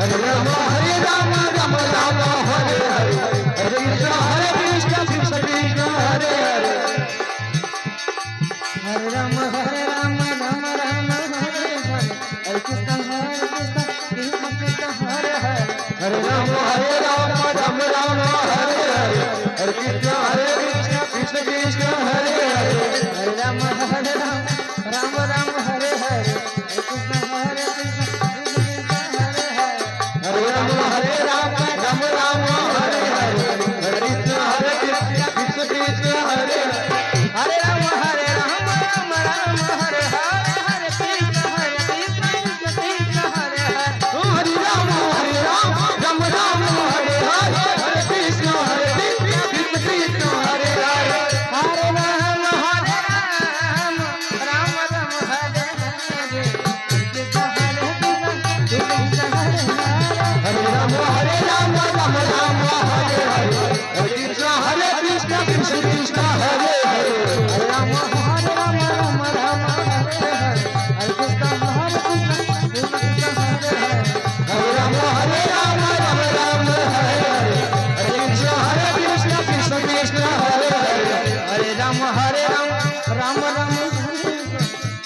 Hare Ram Ram Ram Hare Hare, Hare Krishna Krishna Krishna Hare Hare, Hare Ram Ram Ram Hare Hare, Hare Krishna Krishna Krishna Hare Hare, Hare Ram Ram Ram Hare Hare, Hare Krishna Krishna Krishna Hare Hare, Hare Ram Ram Ram Hare Hare, Hare Krishna Krishna Krishna Hare Hare, Hare Ram Ram Hare Hare, Hare Krishna Krishna Krishna Hare Hare, Hare Ram Ram Ram Hare Hare, Hare Krishna Krishna Krishna Hare Hare, Hare Ram Ram Ram Hare Hare, Hare Krishna Krishna Krishna Hare Hare, Hare Ram Ram Ram Hare Hare, Krishna Krishna Hare Hare, Hare Ram Ram Hare Hare, Hare Krishna Krishna Krishna Hare Hare, Hare Ram Ram Ram Hare Hare, Hare Krishna Krishna Krishna Hare Hare, Hare Ram Ram Ram Hare Hare, Hare Krishna Krishna Krishna Hare Hare, Hare Ram Ram Ram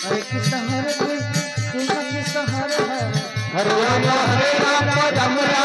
Hare Krishna Krishna Krishna Hare Hare, Hare Ram Ram